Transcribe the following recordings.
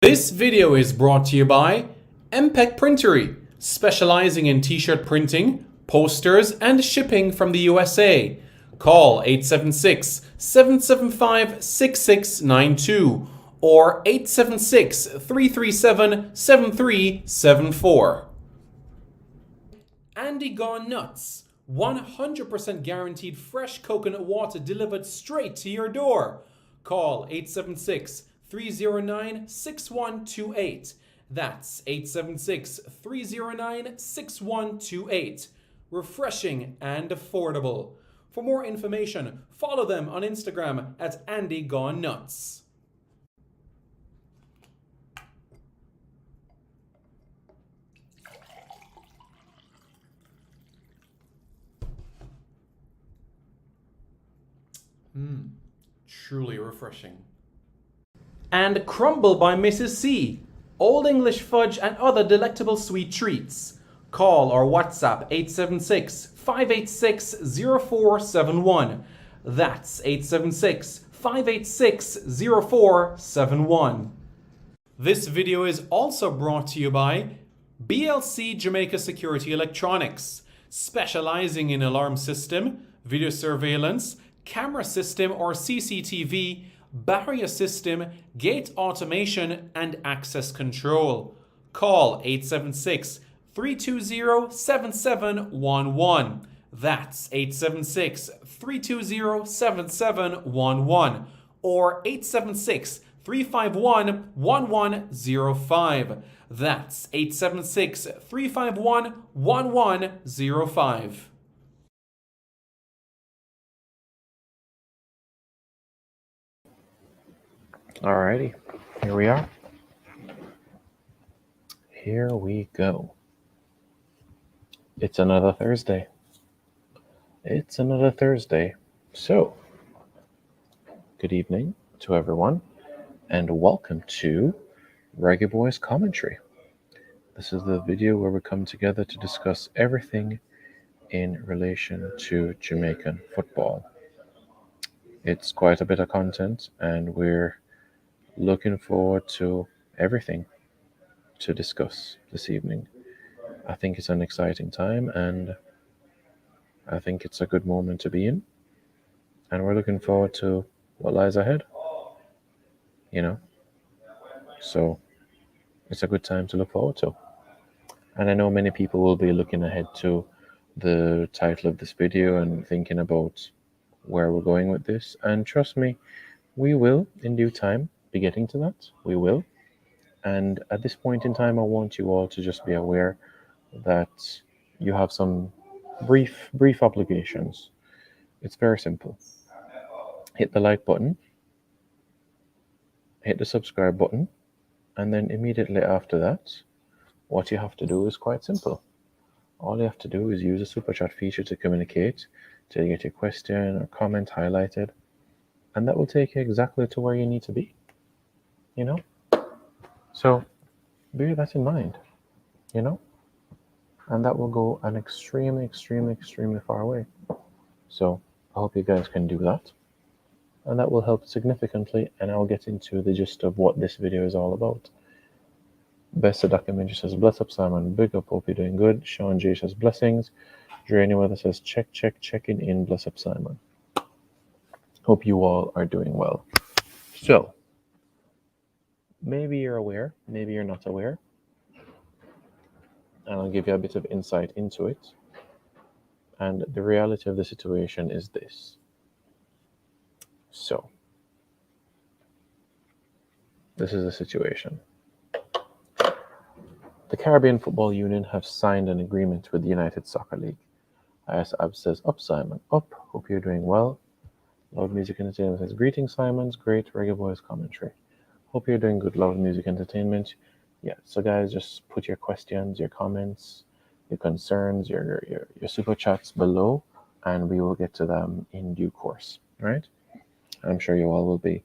This video is brought to you by MPEC Printery, specializing in t-shirt printing, posters, and shipping from the USA. Call 876-775-6692 or 876-337-7374. Andy Gone Nuts, 100% guaranteed fresh coconut water delivered straight to your door. Call 876-309-6128. That's 876-309-6128. Refreshing and affordable. For more information, follow them on Instagram at Andy Gone Nuts. Truly refreshing. And Crumble by Mrs. C. Old English fudge and other delectable sweet treats. Call or WhatsApp 876-586-0471. That's 876-586-0471. This video is also brought to you by BLC Jamaica Security Electronics, specializing in alarm system, video surveillance, camera system or CCTV, barrier system, gate automation, and access control. Call 876-320-7711. That's 876-320-7711 or 876-351-1105. That's 876-351-1105. Alrighty, here we are. Here we go. It's another Thursday. So, good evening to everyone, and welcome to Reggae Boy's commentary. This is the video where we come together to discuss everything in relation to Jamaican football. It's quite a bit of content, and we're looking forward to everything to discuss this evening. I think it's an exciting time, and I think it's a good moment to be in. And we're looking forward to what lies ahead. So it's a good time to look forward to. And I know many people will be looking ahead to the title of this video and thinking about where we're going with this. And trust me, we will, in due time, be getting to that. We will. And at this point in time, I want you all to just be aware that you have some brief obligations. It's very simple. Hit the like button, hit the subscribe button, and then immediately after that, what you have to do is quite simple. All you have to do is use the super chat feature to communicate, to get your question or comment highlighted, and that will take you exactly to where you need to be. So bear that in mind, and that will go an extremely far away. So I hope you guys can do that, and that will help significantly, and I'll get into the gist of what this video is all about. Best of Documentary says, bless up Simon, big up, hope you're doing good. Sean J says, blessings. Dre Weather says, checking in, bless up Simon. Hope you all are doing well. So, maybe you're aware, maybe you're not aware, and I'll give you a bit of insight into it. And the reality of the situation is this. So, this is the situation. The Caribbean Football Union have signed an agreement with the United Soccer League. ISAB says, up Simon, up, hope you're doing well. Loud Music Entertainment says, greetings Simons, great Reggae Boys commentary. Hope you're doing good, Loud Music Entertainment. Yeah, so guys, just put your questions, your comments, your concerns, your super chats below, and we will get to them in due course, right? I'm sure you all will be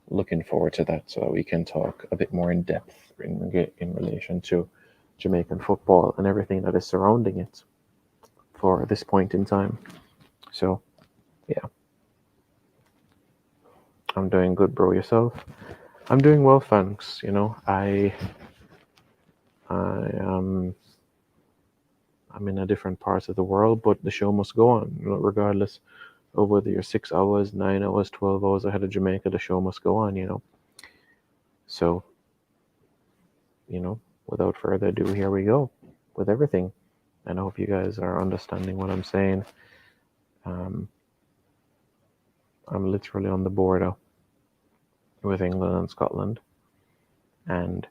looking forward to that, so that we can talk a bit more in depth in relation to Jamaican football and everything that is surrounding it for this point in time. So, yeah. I'm doing good, bro. Yourself? I'm doing well, thanks. I I'm in a different part of the world, but the show must go on, regardless of whether you're 6 hours, 9 hours, 12 hours ahead of Jamaica. The show must go on. So, without further ado, here we go with everything. And I hope you guys are understanding what I'm saying. Um, I'm literally on the border with England and Scotland, and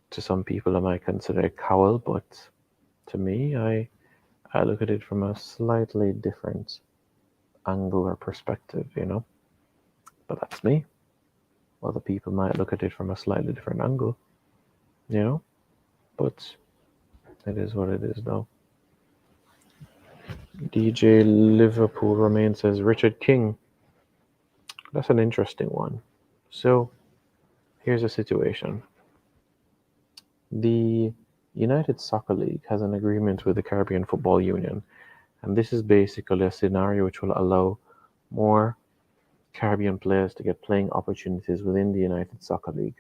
to some people, I might consider it Cowell, but to me, I look at it from a slightly different angle or perspective. But that's me. Other people might look at it from a slightly different angle. But it is what it is, though. DJ Liverpool Remain says Richard King. That's an interesting one. So here's the situation. The United Soccer League has an agreement with the Caribbean Football Union, and this is basically a scenario which will allow more Caribbean players to get playing opportunities within the United Soccer League.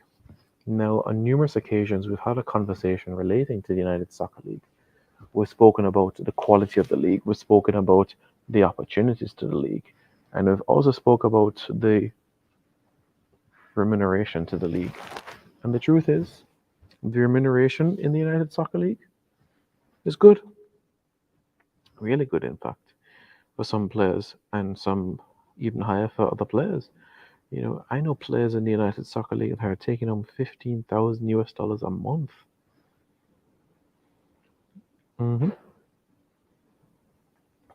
Now, on numerous occasions, we've had a conversation relating to the United Soccer League. We've spoken about the quality of the league. We've spoken about the opportunities to the league. And we've also spoke about the remuneration to the league. And the truth is, the remuneration in the United Soccer League is good. Really good, in fact, for some players, and some even higher for other players. I know players in the United Soccer League that are taking home 15,000 US dollars a month. hmm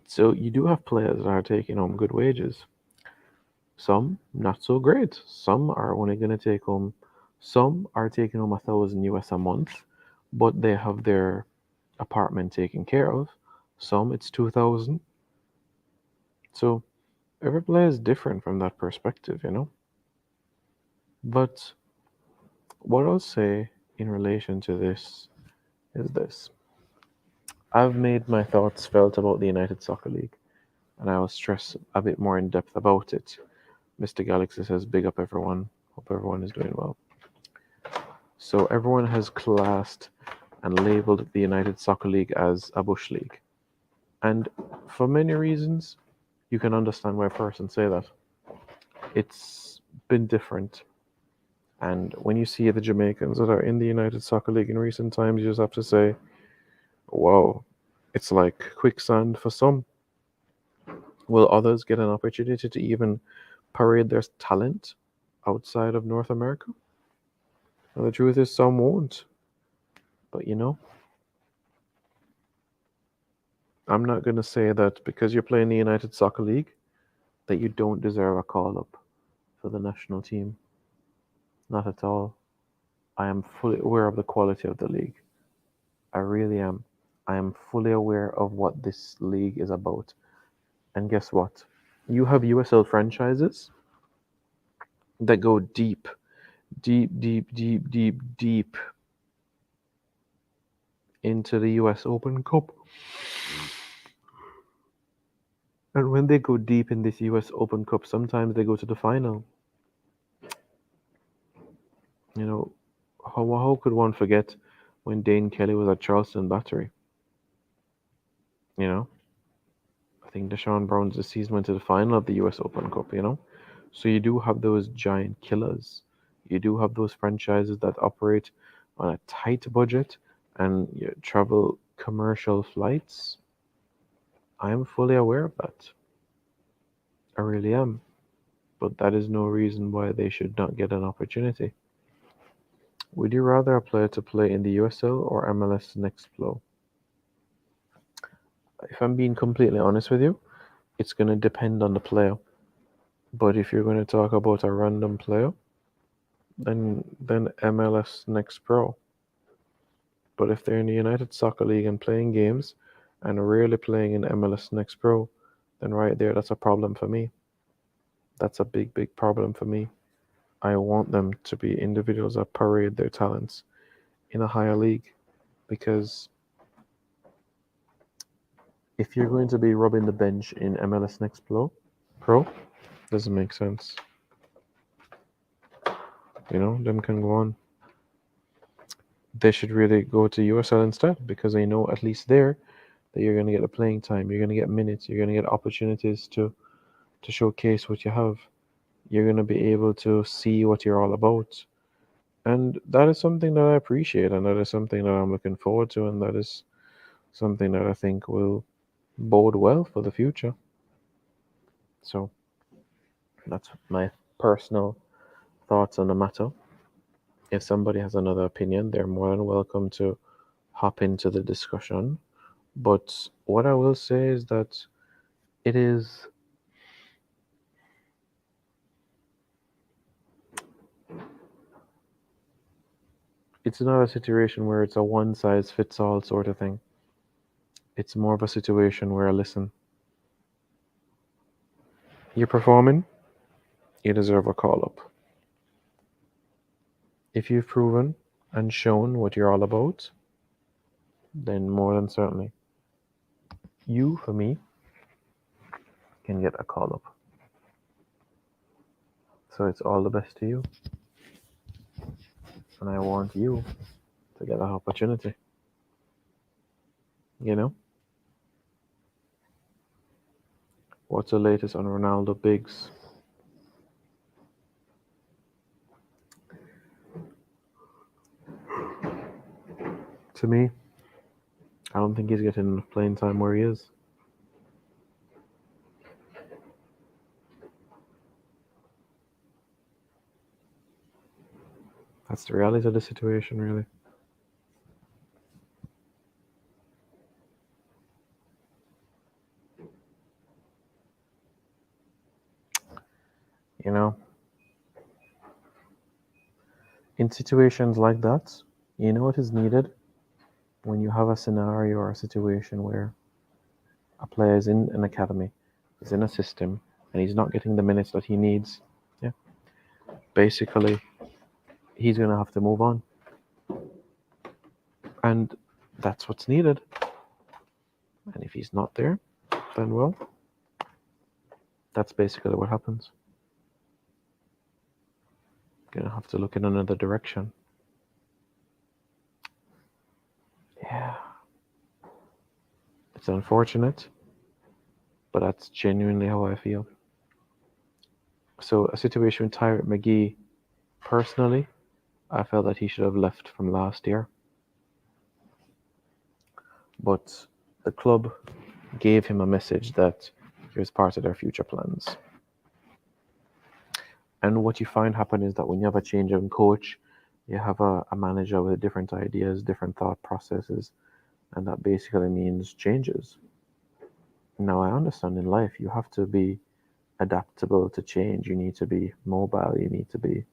So you do have players that are taking home good wages. Some not so great. Some are only going to take home. Some are taking home 1,000 US a month, but they have their apartment taken care of. Some it's 2,000. So every player is different from that perspective. But what I'll say in relation to this is this. I've made my thoughts felt about the United Soccer League, and I will stress a bit more in depth about it. Mr. Galaxy says, big up everyone. Hope everyone is doing well. So everyone has classed and labeled the United Soccer League as a bush league. And for many reasons, you can understand why a person say that. It's been different. And when you see the Jamaicans that are in the United Soccer League in recent times, you just have to say, wow, it's like quicksand for some. Will others get an opportunity to even parade their talent outside of North America? And the truth is, some won't. But I'm not going to say that because you're playing the United Soccer League, that you don't deserve a call up for the national team. Not at all. I am fully aware of the quality of the league. I really am. I am fully aware of what this league is about. And guess what? You have USL franchises that go deep, deep, deep, deep, deep, deep into the US Open Cup. And when they go deep in this US Open Cup, sometimes they go to the final. How could one forget when Dane Kelly was at Charleston Battery? You know, I think Deshaun Brown's this season went to the final of the US Open Cup. So you do have those giant killers. You do have those franchises that operate on a tight budget and you travel commercial flights. I am fully aware of that. I really am. But that is no reason why they should not get an opportunity. Would you rather a player to play in the USL or MLS Next Flow? If I'm being completely honest with you, it's going to depend on the player. But if you're going to talk about a random player, then MLS Next Pro. But if they're in the United Soccer League and playing games and rarely playing in MLS Next Pro, then right there, that's a problem for me. That's a big, big problem for me. I want them to be individuals that parade their talents in a higher league, because if you're going to be rubbing the bench in MLS Next Pro, doesn't make sense. them can go on. They should really go to USL instead, because I know at least there that you're going to get the playing time, you're going to get minutes, you're going to get opportunities to showcase what you have. You're going to be able to see what you're all about. And that is something that I appreciate, and that is something that I'm looking forward to, and that is something that I think will bode well for the future. So that's my personal thoughts on the matter. If somebody has another opinion, they're more than welcome to hop into the discussion. But what I will say is that it is it's not a situation where it's a one size fits all sort of thing. It's more of a situation where, listen, you're performing, you deserve a call up. If you've proven and shown what you're all about, then more than certainly, you, for me, can get a call up. So it's all the best to you. And I want you to get that opportunity. You know? What's the latest on Ronaldo Biggs? To me, I don't think he's getting enough playing time where he is. That's the reality of the situation, really. You know, in situations like that, you know what is needed? When you have a scenario or a situation where a player is in an academy, is in a system, and he's not getting the minutes that he needs, yeah, basically, he's going to have to move on. And that's what's needed. And if he's not there, then, well, that's basically what happens. Gonna have to look in another direction. Yeah. It's unfortunate, but that's genuinely how I feel. So a situation with Tyrant McGee, personally, I felt that he should have left from last year. But the club gave him a message that he was part of their future plans. And what you find happen is that when you have a change in coach, you have a manager with different ideas, different thought processes, and that basically means changes. Now, I understand in life you have to be adaptable to change. You need to be mobile. You need to be.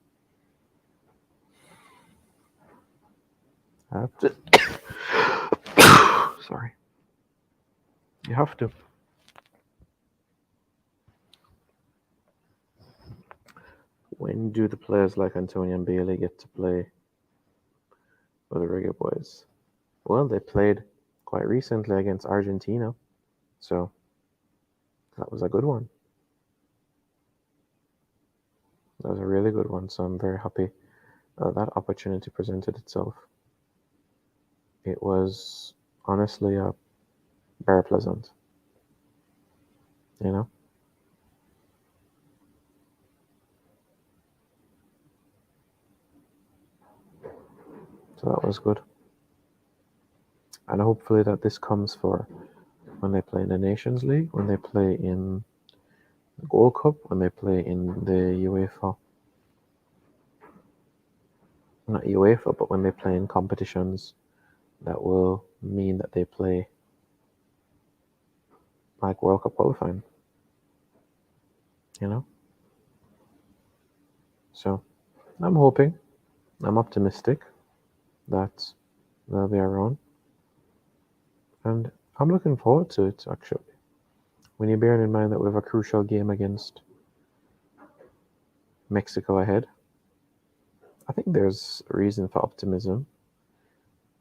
Sorry. You have to. When do the players like Antonio and Bailey get to play with the Reggae Boys? Well, they played quite recently against Argentina, so that was a good one. That was a really good one, so I'm very happy that opportunity presented itself. It was honestly very pleasant, you know? So that was good. And hopefully that this comes for when they play in the Nations League, when they play in the Gold Cup, when they play in the UEFA. Not UEFA, but when they play in competitions that will mean that they play like World Cup qualifying. You know? So I'm hoping, I'm optimistic that they'll be around. And I'm looking forward to it, actually. When you bear in mind that we have a crucial game against Mexico ahead, I think there's a reason for optimism.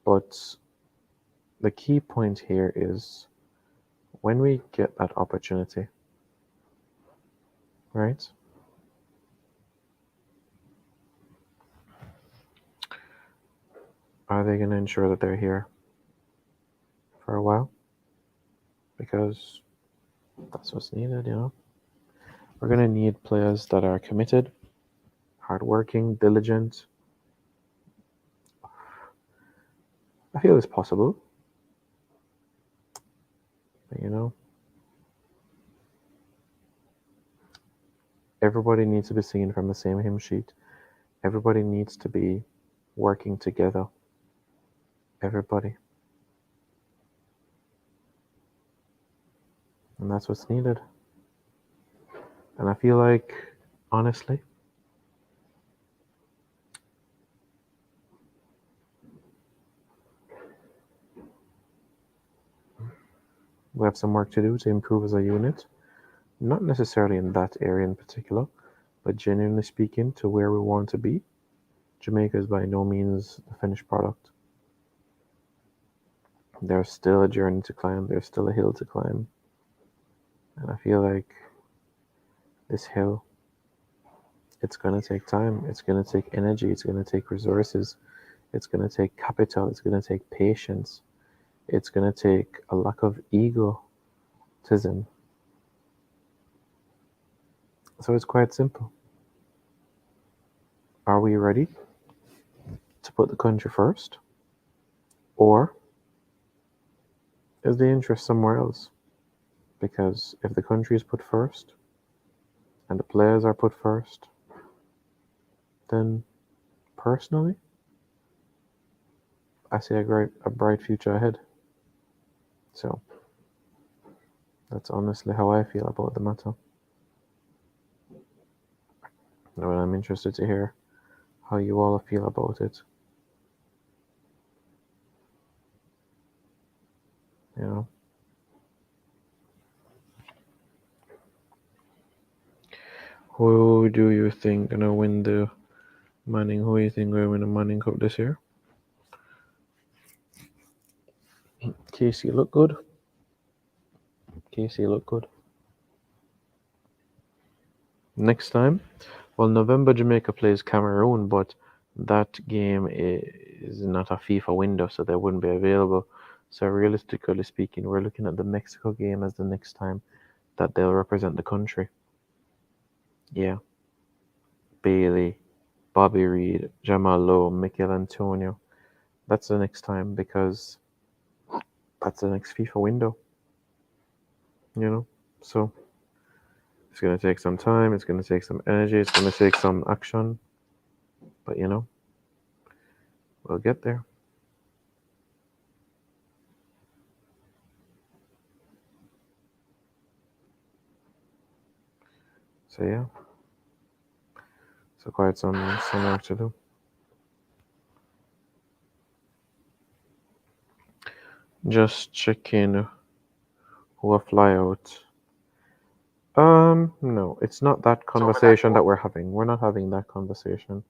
But the key point here is when we get that opportunity, right? Are they going to ensure that they're here for a while? Because that's what's needed, you know. We're going to need players that are committed, hardworking, diligent. I feel it's possible. But, you know, everybody needs to be singing from the same hymn sheet. Everybody needs to be working together. Everybody. And that's what's needed. And I feel like, honestly, we have some work to do to improve as a unit. Not necessarily in that area in particular, but genuinely speaking, to where we want to be, Jamaica is by no means the finished product. There's still a journey to climb, there's still a hill to climb. And I feel like this hill, it's going to take time, it's going to take energy, it's going to take resources, it's going to take capital, it's going to take patience, it's going to take a lack of egotism. So it's quite simple. Are we ready to put the country first? Or is the interest somewhere else? Because if the country is put first and the players are put first, then personally, I see a bright future ahead. So that's honestly how I feel about the matter. And I'm interested to hear how you all feel about it. You know, who do you think gonna win the Manning? Who do you think gonna win the Manning Cup this year? Casey look good. Casey look good. Next time, well, November Jamaica plays Cameroon, but that game is not a FIFA window, so they wouldn't be available. So realistically speaking, we're looking at the Mexico game as the next time that they'll represent the country. Yeah. Bailey, Bobby Reed, Jamal Lowe, Mikel Antonio. That's the next time because that's the next FIFA window. You know? So it's going to take some time, it's going to take some energy, it's going to take some action. But you know, we'll get there. So yeah. So quite some work to do. Just checking who will fly out. No, it's not that conversation that we're having. We're not having that conversation.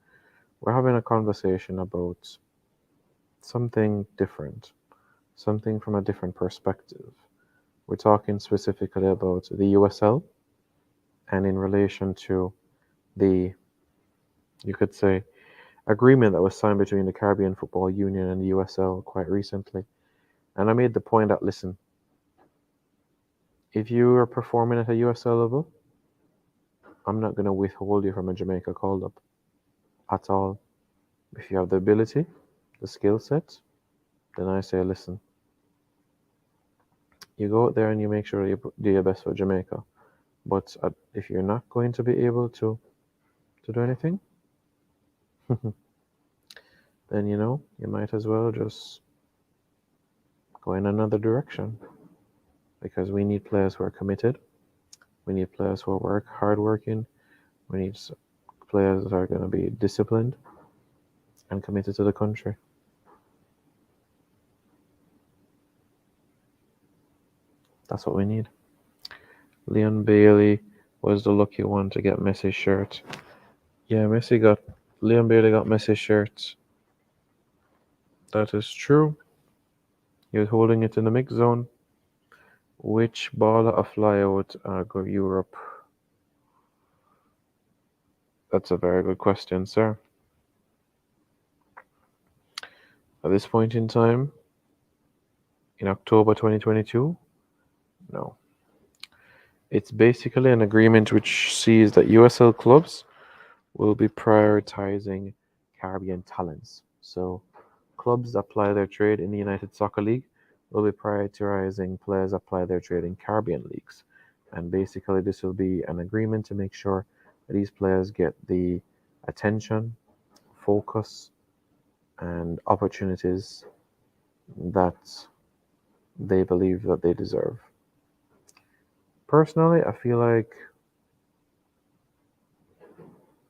We're having a conversation about something different, something from a different perspective. We're talking specifically about the USL and in relation to the, you could say, agreement that was signed between the Caribbean Football Union and the USL quite recently. And I made the point that, listen, if you are performing at a USL level, I'm not going to withhold you from a Jamaica call up at all. If you have the ability, the skill set, then I say, listen, you go out there and you make sure you do your best for Jamaica. But if you're not going to be able to do anything, then you know, you might as well just go in another direction. Because we need players who are committed. We need players who are hardworking. We need players that are going to be disciplined and committed to the country. That's what we need. Leon Bailey was the lucky one to get Messi's shirt. Yeah, Leon Bailey got Messi's shirt. That is true. He was holding it in the mix zone. Which baller a flyout go Europe? That's a very good question, sir. At this point in time, in October 2022, no. It's basically an agreement which sees that USL clubs will be prioritizing Caribbean talents. So clubs that apply their trade in the United Soccer League will be prioritizing players that apply their trade in Caribbean leagues. And basically, this will be an agreement to make sure that these players get the attention, focus, and opportunities that they believe that they deserve. Personally, I feel like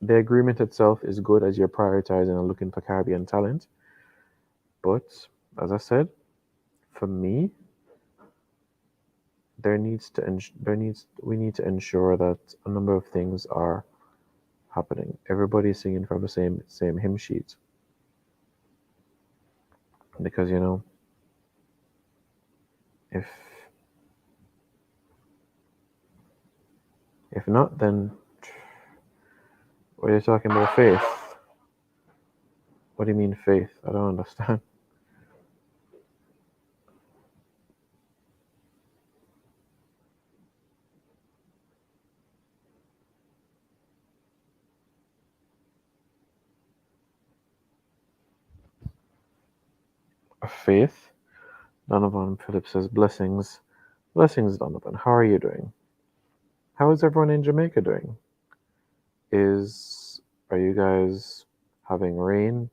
the agreement itself is good as you're prioritizing and looking for Caribbean talent. But as I said, for me, we need to ensure that a number of things are happening. Everybody's singing from the same hymn sheet. Because if not, then what are you talking about faith? What do you mean faith? I don't understand. Faith? Donovan Phillips says blessings. Blessings, Donovan. How are you doing? How is everyone in Jamaica doing? Are you guys having rain?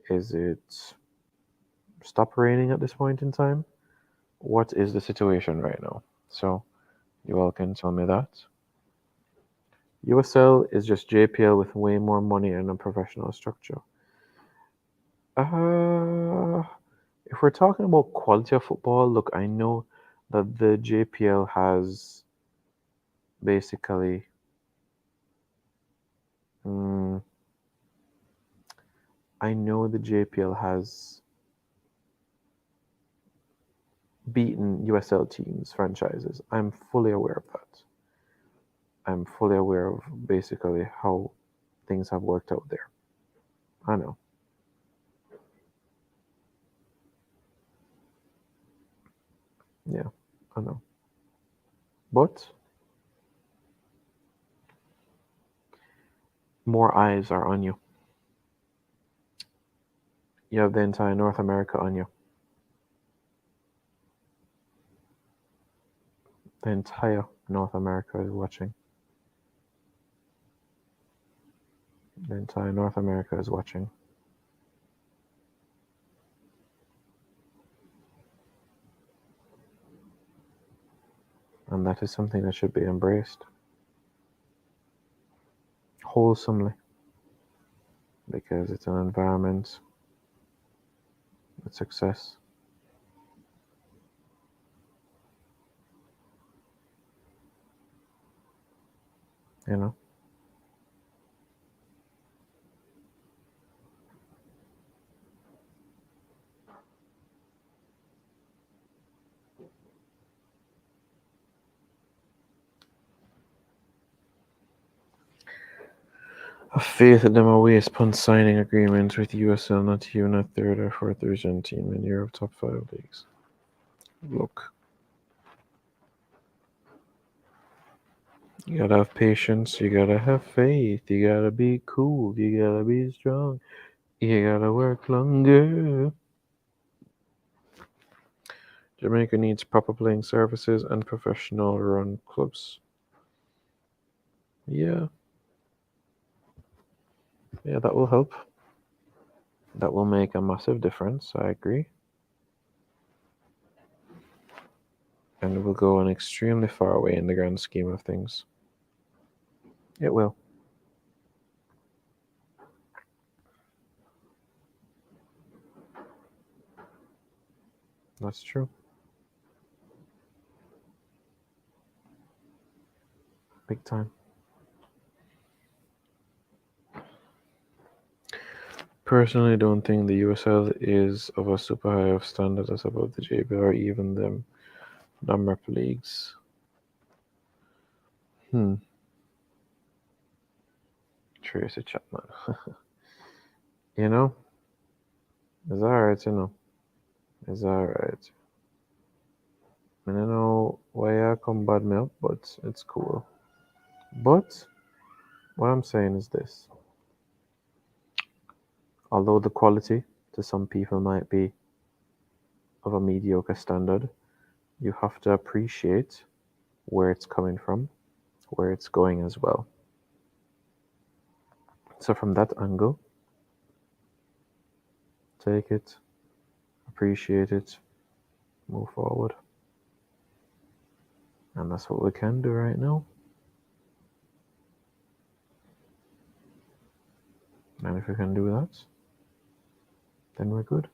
Is it stop raining at this point in time? What is the situation right now? So you all can tell me that. USL is just JPL with way more money and a professional structure. If we're talking about quality of football, look, I know that the JPL has basically I know the JPL has beaten USL teams, franchises. I'm fully aware of that. I'm fully aware of basically how things have worked out there. I know. Yeah, I know. But more eyes are on you. You have the entire North America on you. The entire North America is watching. The entire North America is watching. And that is something that should be embraced wholesomely, because it's an environment with success. You know? A faith in them away upon signing agreements with USL, not even a third or fourth division team in Europe top 5 leagues. Look, you gotta have patience, you gotta have faith, you gotta be cool, you gotta be strong, you gotta work longer. Jamaica needs proper playing services and professional run clubs. Yeah, that will help. That will make a massive difference, I agree. And it will go an extremely far way in the grand scheme of things. It will. That's true. Big time. Personally, don't think the USL is of a super high of standard as above the JBL or even them non-rep leagues. Tracy Chapman. You know, It's alright, you know. It's alright. I don't know why I come bad me up, but it's cool. But what I'm saying is this. Although the quality to some people might be of a mediocre standard, you have to appreciate where it's coming from, where it's going as well. So from that angle, take it, appreciate it, move forward. And that's what we can do right now. And if we can do that, then we're good.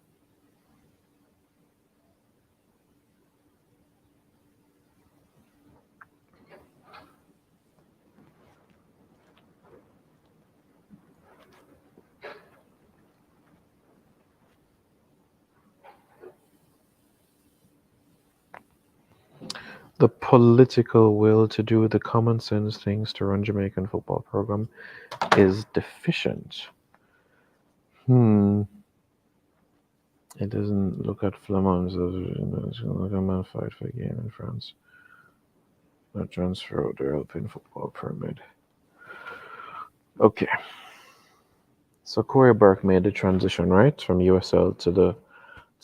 The political will to do the common sense things to run Jamaican football program is deficient. It doesn't look at Flamands as look at man fight for a game in France. Not transfer out their Alpine football permit. Okay. So Corey Burke made the transition, right? From USL to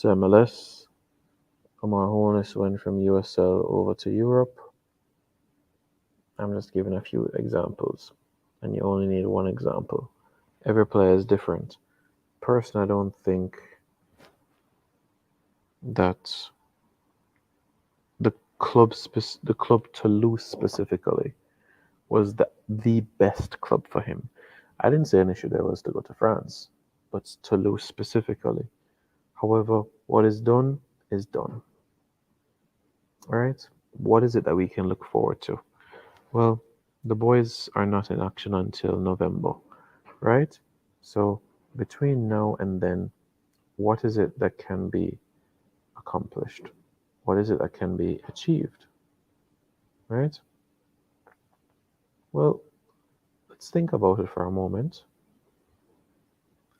MLS. Omar Hornis went from USL over to Europe. I'm just giving a few examples. And you only need one example. Every player is different. Personally, I don't think that the club Toulouse specifically was the best club for him. I didn't say an issue there was to go to France, but Toulouse specifically. However, what is done is done. All right? What is it that we can look forward to? Well, the boys are not in action until November, right? So between now and then, what is it that can be accomplished? What is it that can be achieved? Right? Well, let's think about it for a moment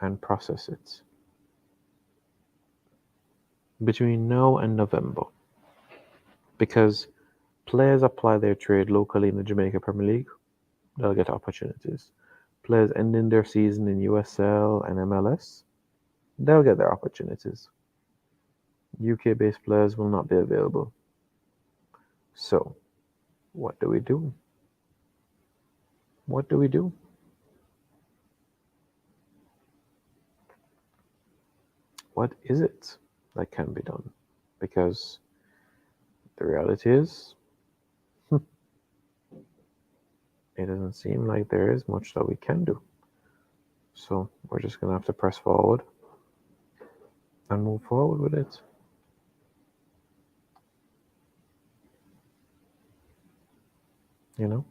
and process it. Between now and November, because players apply their trade locally in the Jamaica Premier League, they'll get opportunities. Players ending their season in USL and MLS, they'll get their opportunities. UK-based players will not be available. So, what do we do? What do we do? What is it that can be done? Because the reality is, it doesn't seem like there is much that we can do. So we're just going to have to press forward and move forward with it. You know?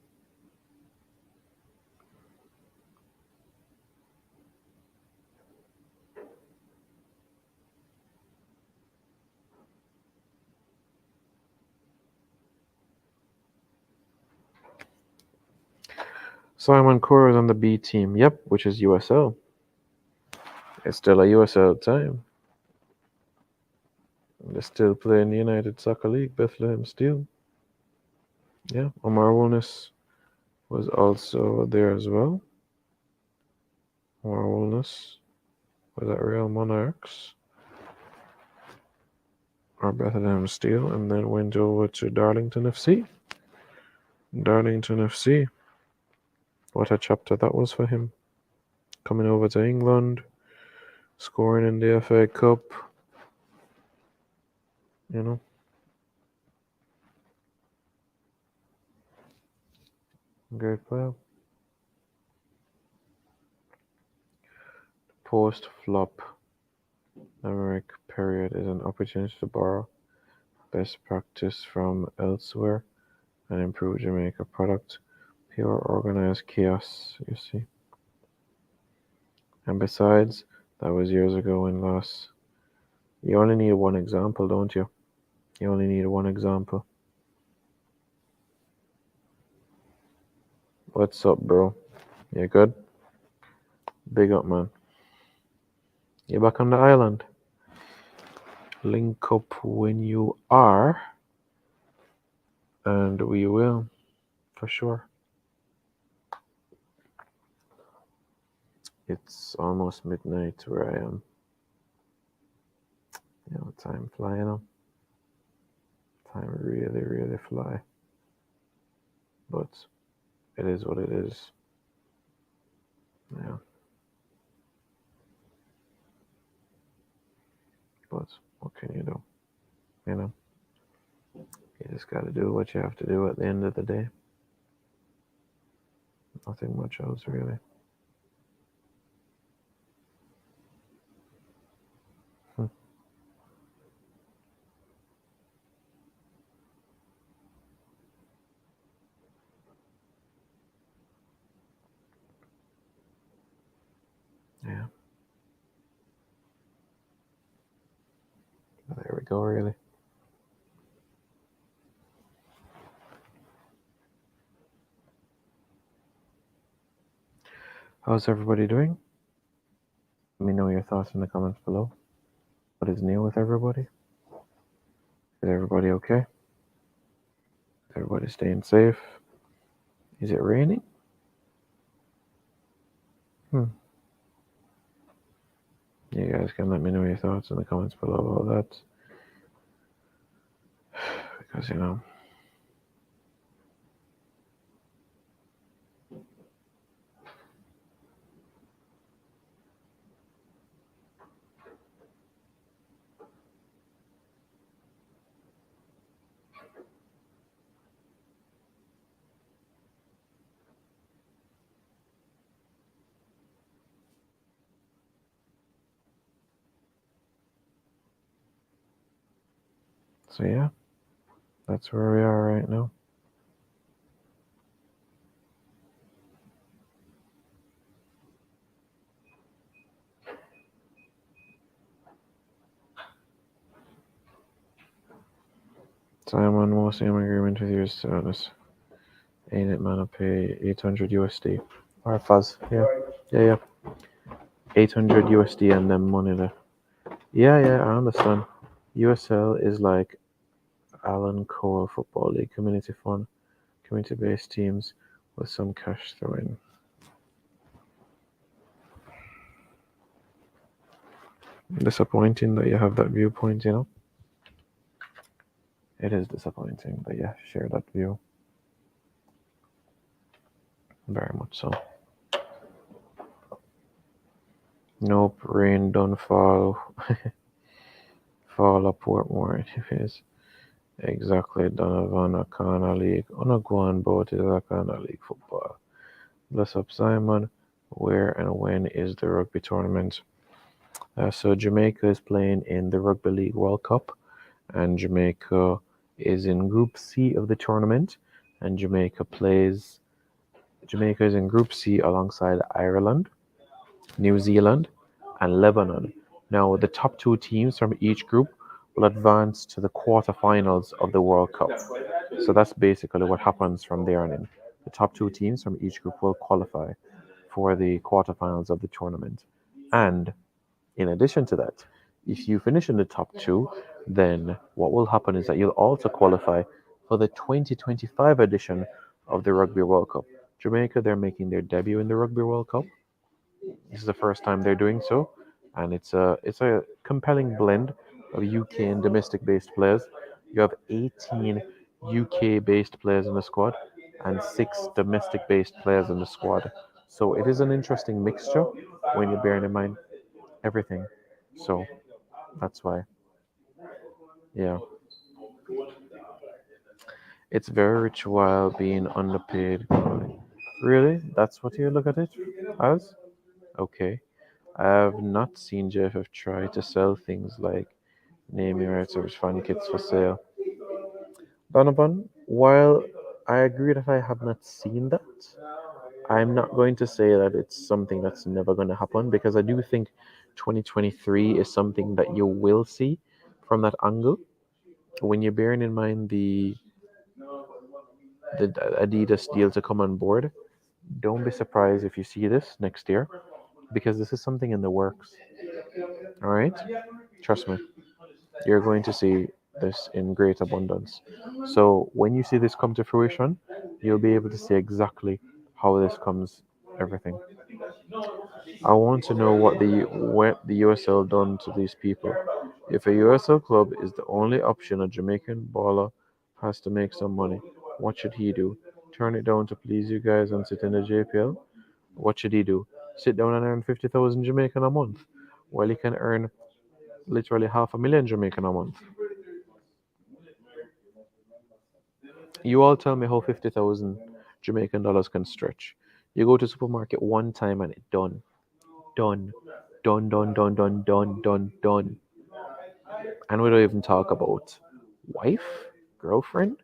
Simon Core is on the B team. Yep, which is USL. It's still a USL time. They're still playing the United Soccer League, Bethlehem Steel. Yeah, Omar Wilness was also there as well. Omar Wilness was at Real Monarchs or Bethlehem Steel and then went over to Darlington FC. Darlington FC. What a chapter that was for him. Coming over to England, scoring in the FA Cup. You know. Great player. Post-flop Limerick period is an opportunity to borrow best practice from elsewhere and improve Jamaica product. Pure organized chaos, you see. And besides, that was years ago in loss. You only need one example, don't you? You only need one example. What's up, bro? You good? Big up, man. You're back on the island. Link up when you are, and we will, for sure. It's almost midnight where I am. Time flying. Time really, really fly. But it is what it is. Yeah. But what can you do? You know? You just gotta do what you have to do at the end of the day. Nothing much else, really. Hmm. Yeah. But there we go, really. How's everybody doing? Let me know your thoughts in the comments below. What is new with everybody? Is everybody okay? Is everybody staying safe? Is it raining? Hmm. You guys can let me know your thoughts in the comments below about that. Because, so yeah, that's where we are right now. So I'm on mostly in agreement with your status. Ain't it, man? I pay 800 USD. Or fuzz, yeah. Yeah. 800 USD and then money there. Yeah, I understand. USL is like Alan Cole Football League community fund, community based teams with some cash thrown. Disappointing that you have that viewpoint, It is disappointing that you share that view. Very much so. Nope, rain don't fall. Fall up Portmore anyways. Exactly, Donovan Akana League. Unaguan boat is Akana League football. Bless up Simon. Where and when is the rugby tournament? So Jamaica is playing in the Rugby League World Cup, and Jamaica is in Group C of the tournament, and Jamaica is in Group C alongside Ireland, New Zealand, and Lebanon. Now, the top two teams from each group will advance to the quarterfinals of the World Cup. So that's basically what happens from there on in. The top two teams from each group will qualify for the quarterfinals of the tournament. And in addition to that, if you finish in the top two, then what will happen is that you'll also qualify for the 2025 edition of the Rugby World Cup. Jamaica, they're making their debut in the Rugby World Cup. This is the first time they're doing so, and it's a compelling blend of UK and domestic based players. You have 18 UK based players in the squad and 6 domestic based players in the squad. So it is an interesting mixture when you're bearing in mind everything. So that's why, yeah, it's very rich while being underpaid. Really? That's what you look at it as? Okay. I have not seen JFF try to sell things like naming rights or fan kits for sale. Donovan, while I agree that I have not seen that, I'm not going to say that it's something that's never going to happen because I do think 2023 is something that you will see from that angle. When you're bearing in mind the Adidas deal to come on board, don't be surprised if you see this next year. because this is something in the works. All right? Trust me, you're going to see this in great abundance. So when you see this come to fruition, you'll be able to see exactly how this comes everything. I want to know what the USL done to these people. If a USL club is the only option a Jamaican baller has to make some money, what should he do? Turn it down to please you guys and sit in the JPL? What should he do? Sit down and earn 50,000 Jamaican a month? Well, he can earn literally 500,000 Jamaican a month. You all tell me how 50,000 Jamaican dollars can stretch. You go to supermarket one time and it done. Done. Done, done, done, done, done, done, done. And we don't even talk about wife, girlfriend,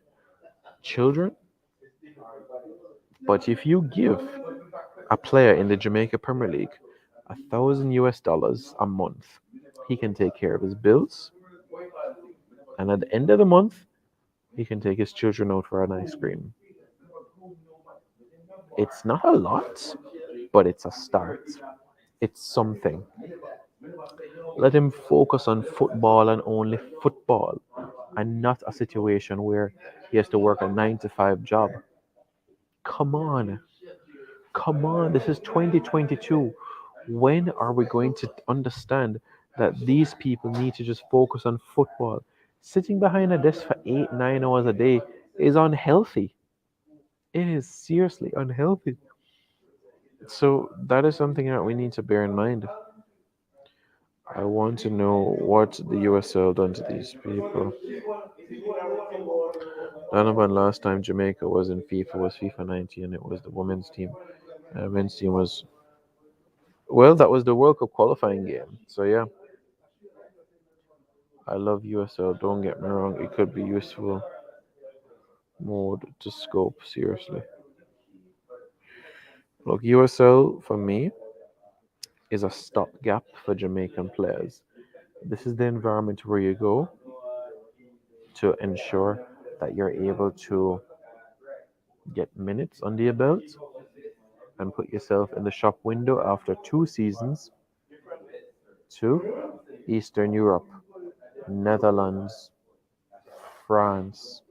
children. But if you give a player in the Jamaica Premier League $1,000 a month, he can take care of his bills, and at the end of the month, he can take his children out for an ice cream. It's not a lot, but it's a start. It's something. Let him focus on football and only football, and not a situation where he has to work a 9 to 5 job. Come on. Come on. This is 2022. When are we going to understand that these people need to just focus on football? Sitting behind a desk for 8, 9 hours a day is unhealthy. It is seriously unhealthy. So, that is something that we need to bear in mind. I want to know what the USL done to these people. Donovan, last time Jamaica was in FIFA was FIFA 19. It was the women's team. Men's team was, well, that was the World Cup qualifying game. So yeah, I love USL. Don't get me wrong. It could be useful mode to scope seriously. Look, USL for me is a stopgap for Jamaican players. This is the environment where you go to ensure that you're able to get minutes under your belt and put yourself in the shop window after 2 seasons to Eastern Europe, Netherlands, France,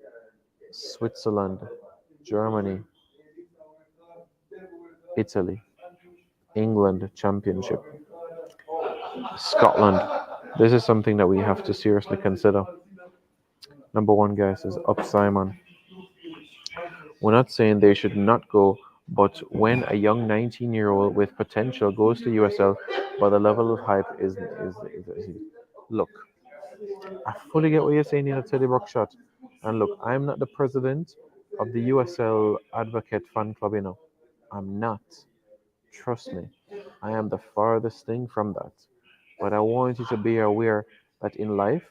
Switzerland, Germany, Italy, England Championship, Scotland. This is something that we have to seriously consider. Number one, guys, is up Simon. We're not saying they should not go, but when a young 19-year-old with potential goes to USL, but the level of hype is look, I fully get what you're saying here, Teddy Rockshot. And look, I'm not the president of the USL Advocate Fan Club, you know. I'm not. Trust me. I am the farthest thing from that. But I want you to be aware that in life,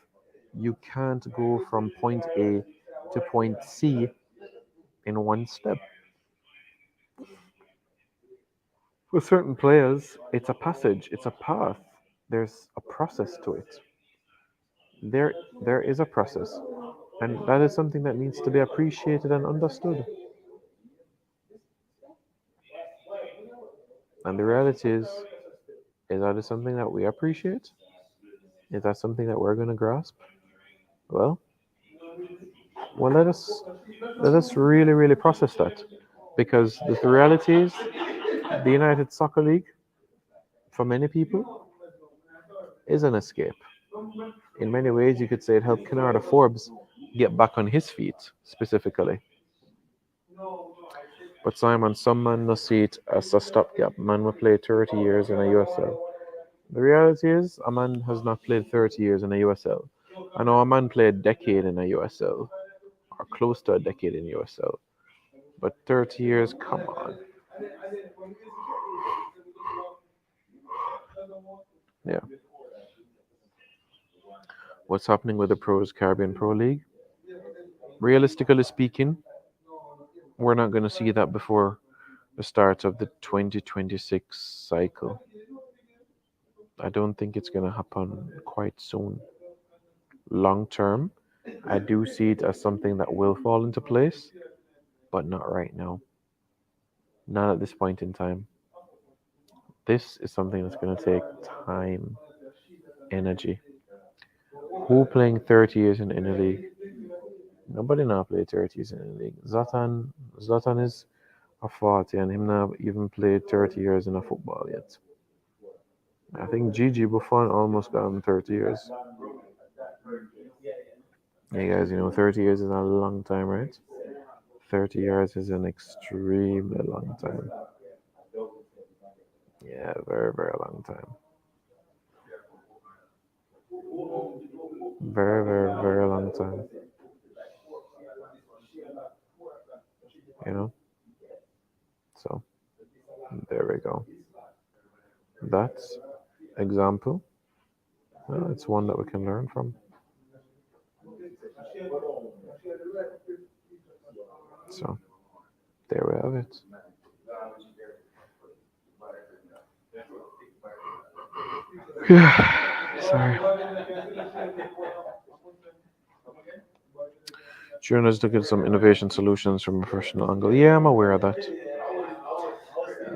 you can't go from point A to point C in one step. For certain players, it's a passage, it's a path. There's a process to it. There, there is a process, and that is something that needs to be appreciated and understood. And the reality is that is something that we appreciate? Is that something that we're going to grasp? Well, well, let us really, really process that, because the reality is, the United Soccer League, for many people, is an escape. In many ways, you could say it helped Kennard Forbes get back on his feet, specifically. But Simon, some man no see it as a stopgap. Man will play 30 years in a USL. The reality is, a man has not played 30 years in a USL. I know a man played a decade in a USL, or close to a decade in USL. But 30 years, come on. Yeah. What's happening with the Pros Caribbean Pro League? Realistically speaking, we're not going to see that before the start of the 2026 cycle. I don't think it's going to happen quite soon. Long term, I do see it as something that will fall into place, but not right now. Not at this point in time. This is something that's going to take time, energy. Who playing 30 years in the league? Nobody now play 30 years in the league. Zlatan is a 40 and him now even played 30 years in a football yet. I think Gigi Buffon almost got him 30 years. Hey guys, 30 years is a long time, right? 30 years is an extremely long time. Yeah, very, very long time. Very, very, very long time. You know? So, there we go. That's example. Well, it's one that we can learn from. So, there we have it. Yeah, sorry. Journalists look at some innovation solutions from a professional angle. Yeah, I'm aware of that.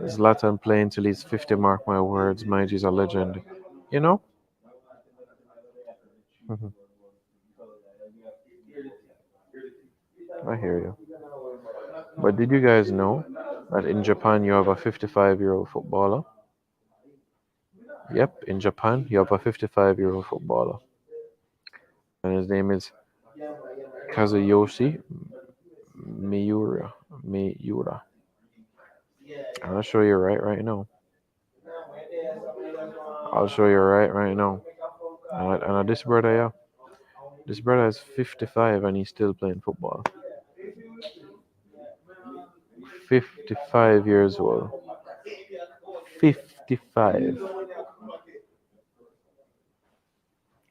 Zlatan playing till he's 50, mark my words. Maiji's a legend. You know? Mhm. I hear you. But did you guys know that in Japan you have a 55-year-old footballer? Yep, in Japan you have a 55-year-old footballer. And his name is Kazuyoshi Miura. Miura. I'll show you right now. I'll show you right now. And this brother, yeah. This brother is 55 and he's still playing football. 55 years old. 55.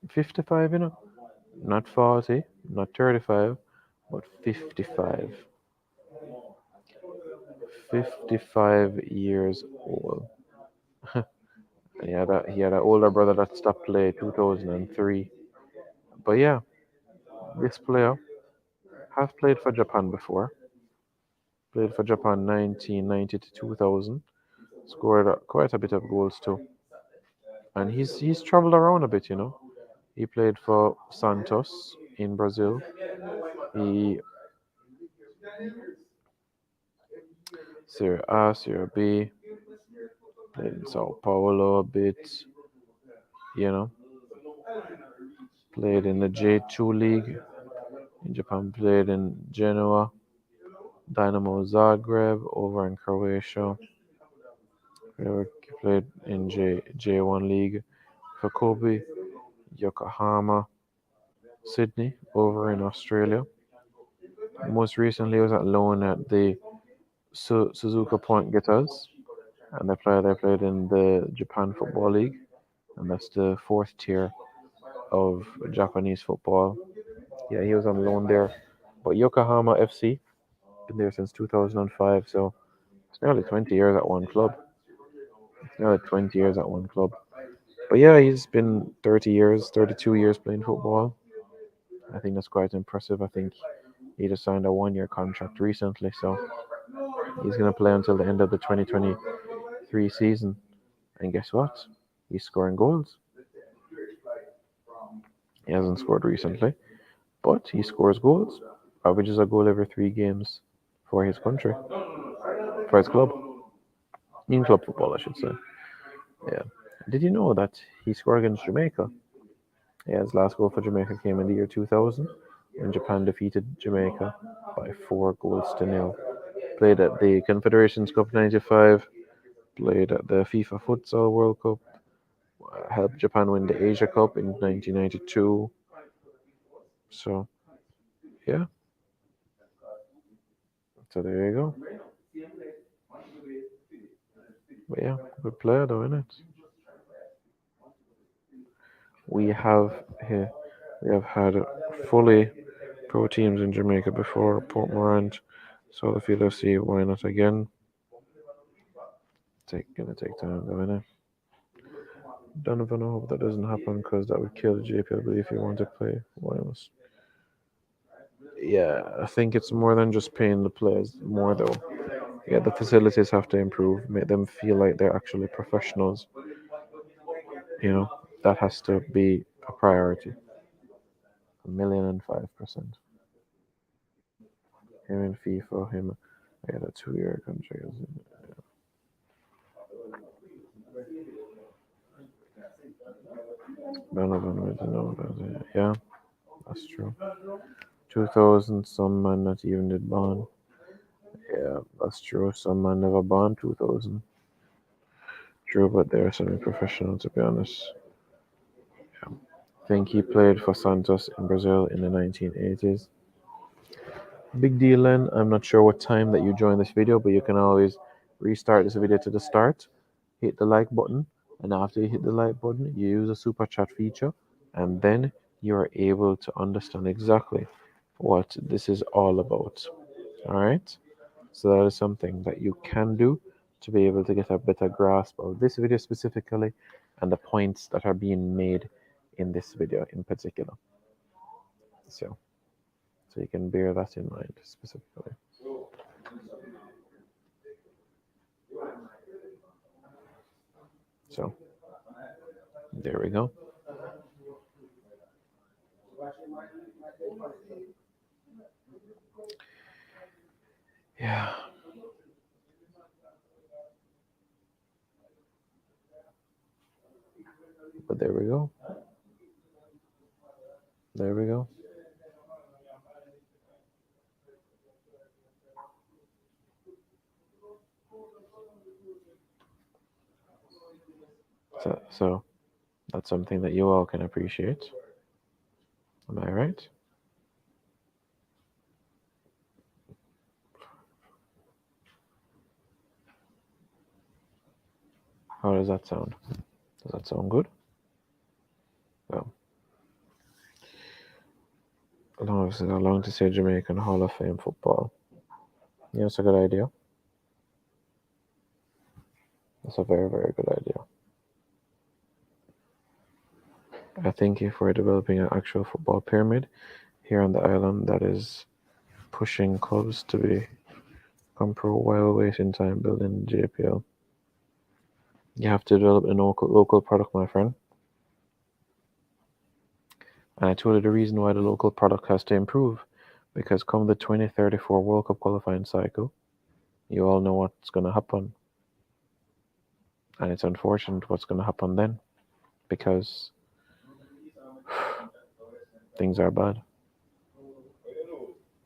55, Not 40, not 35, but 55. 55 years old. And he had an older brother that stopped play 2003. But yeah, this player has played for Japan before. Played for Japan 1990 to 2000. Scored quite a bit of goals too. And he's traveled around a bit. He played for Santos in Brazil. He Serie A, Serie B, played in Sao Paulo a bit, you know. Played in the J2 league in Japan, played in Genoa, Dynamo Zagreb over in Croatia. Played in J1 league for Kobe, Yokohama, Sydney over in Australia. Most recently, he was at loan at the Suzuka Point Getters, and they played in the Japan Football League, and that's the fourth tier of Japanese football. Yeah, he was on loan there. But Yokohama FC, been there since 2005, so it's nearly 20 years at one club. It's nearly 20 years at one club. But yeah, he's been 30 years, 32 years playing football. I think that's quite impressive. I think he just signed a 1-year contract recently, so he's going to play until the end of the 2023 season. And guess what? He's scoring goals. He hasn't scored recently, but he scores goals. Averages a goal every 3 games for his country, for his club. In club football, I should say. Yeah. Did you know that he scored against Jamaica? Yeah, his last goal for Jamaica came in the year 2000 when Japan defeated Jamaica by 4 goals to 0. Played at the Confederations Cup '95, played at the FIFA Futsal World Cup, helped Japan win the Asia Cup in 1992. So, yeah. So there you go. But yeah, good player though, isn't it? We have here, we have had fully pro teams in Jamaica before. Port Morant, Solarfield FC, why not again? Gonna take time though, innit? Donovan, I hope that doesn't happen because that would kill JPL if you want to play. Why not? Yeah, I think it's more than just paying the players more though. Yeah, the facilities have to improve, make them feel like they're actually professionals. You know, that has to be a priority. 1,005%. Him in FIFA, him. I got a 2-year contract. Yeah, that's true. 2000, some man not even did bond. Yeah, that's true. Some man never bond 2000. True, but they're semi-professional to be honest. Yeah. I think he played for Santos in Brazil in the 1980s. Big deal, Len. I'm not sure what time that you joined this video, but you can always restart this video to the start. Hit the like button, and after you hit the like button, you use the super chat feature, and then you are able to understand exactly what this is all about. All right? So that is something that you can do to be able to get a better grasp of this video specifically and the points that are being made in this video in particular. So you can bear that in mind specifically. So there we go. Yeah. But there we go. There we go. So that's something that you all can appreciate. Am I right? How does that sound? Does that sound good? Well, along to say Jamaican Hall of Fame football. Yeah, it's a good idea. That's a very, very good idea. I think if we're developing an actual football pyramid here on the island that is pushing clubs to become pro while wasting time building JPL, you have to develop a local product, my friend. And I told you the reason why the local product has to improve, because come the 2034 World Cup qualifying cycle, you all know what's going to happen. And it's unfortunate what's going to happen then, because things are bad.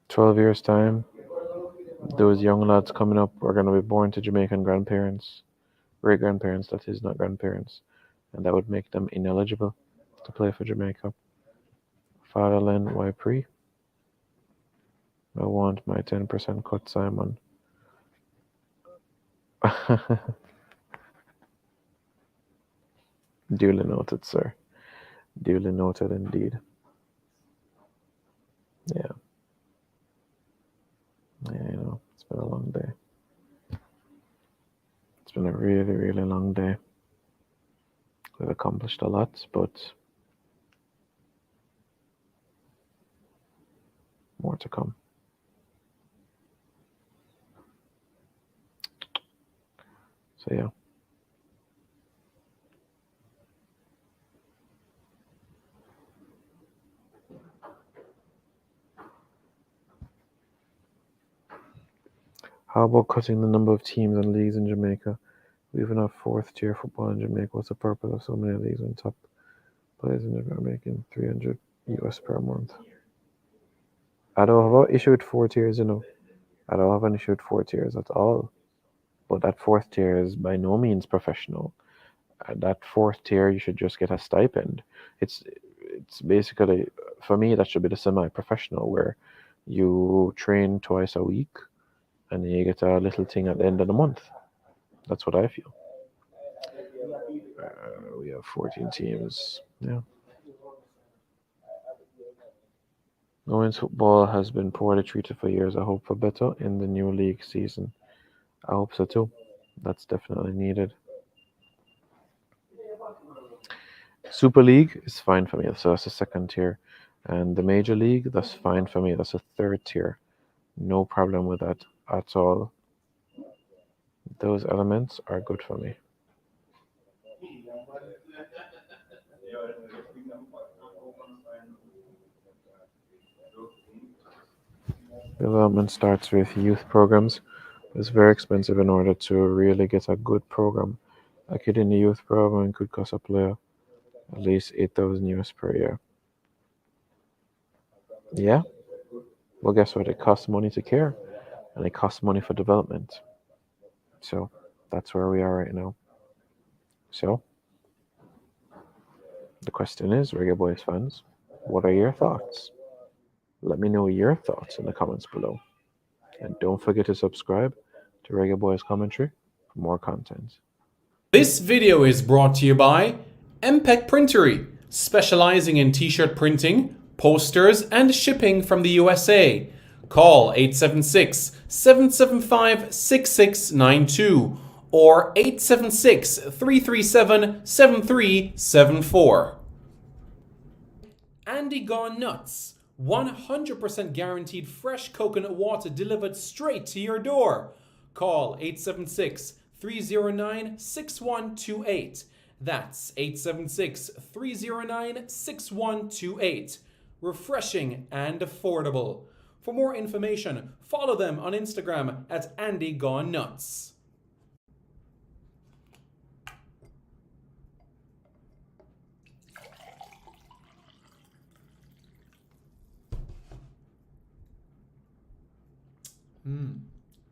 12 years' time, those young lads coming up are going to be born to Jamaican grandparents, great grandparents, that is, not grandparents, and that would make them ineligible to play for Jamaica. Fatherland, why pre? I want my 10% cut, Simon. Duly noted, sir. Duly noted indeed. Yeah. Yeah, you know, it's been a long day. It's been a really, really long day. We've accomplished a lot, but more to come. So, yeah. How about cutting the number of teams and leagues in Jamaica? We even have fourth tier football in Jamaica. What's the purpose of so many leagues when top players in Jamaica are making $300 US per month? I don't have an issue with 4 tiers, you know. I don't have an issue with 4 tiers at all. But that fourth tier is by no means professional. That fourth tier, you should just get a stipend. It's basically, for me, that should be the semi-professional, where you train twice a week and you get a little thing at the end of the month. That's what I feel. We have 14 teams. Yeah. Women's football has been poorly treated for years. I hope for better in the new league season. I hope so too. That's definitely needed. Super League is fine for me. So that's a second tier. And the Major League, that's fine for me. That's a third tier. No problem with that at all. Those elements are good for me. Development starts with youth programs. It's very expensive in order to really get a good program. A kid in the youth program could cost a player at least 8,000 US per year. Yeah? Well, guess what? It costs money to care, and it costs money for development. So that's where we are right now. So the question is, Reggae Boys fans, what are your thoughts? Let me know your thoughts in the comments below. And don't forget to subscribe to Reggae Boys Commentary for more content. This video is brought to you by MPEC Printery, specializing in t-shirt printing, posters, and shipping from the USA. Call 876-775-6692 or 876-337-7374. Andy Gone Nuts, 100% guaranteed fresh coconut water delivered straight to your door. Call 876-309-6128. That's 876-309-6128. Refreshing and affordable. For more information, follow them on Instagram at Andy Gone Nuts.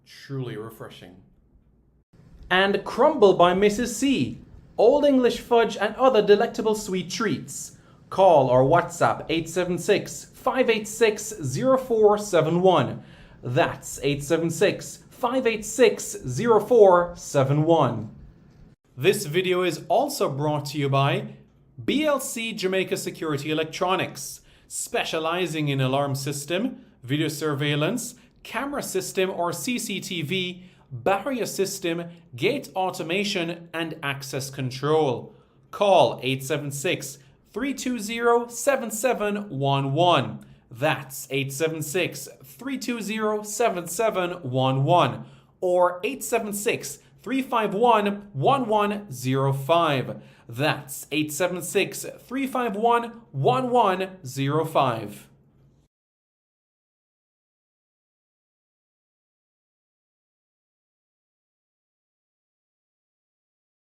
Truly refreshing. And Crumble by Mrs. C. Old English fudge and other delectable sweet treats. Call or WhatsApp 876-586-0471. That's 876-586-0471. This video is also brought to you by BLC Jamaica Security Electronics, specializing in alarm system, video surveillance, camera system or CCTV, barrier system, gate automation, and access control. Call 876-320-7711. That's 876-320-7711 or 876-351-1105. That's 876-351-1105.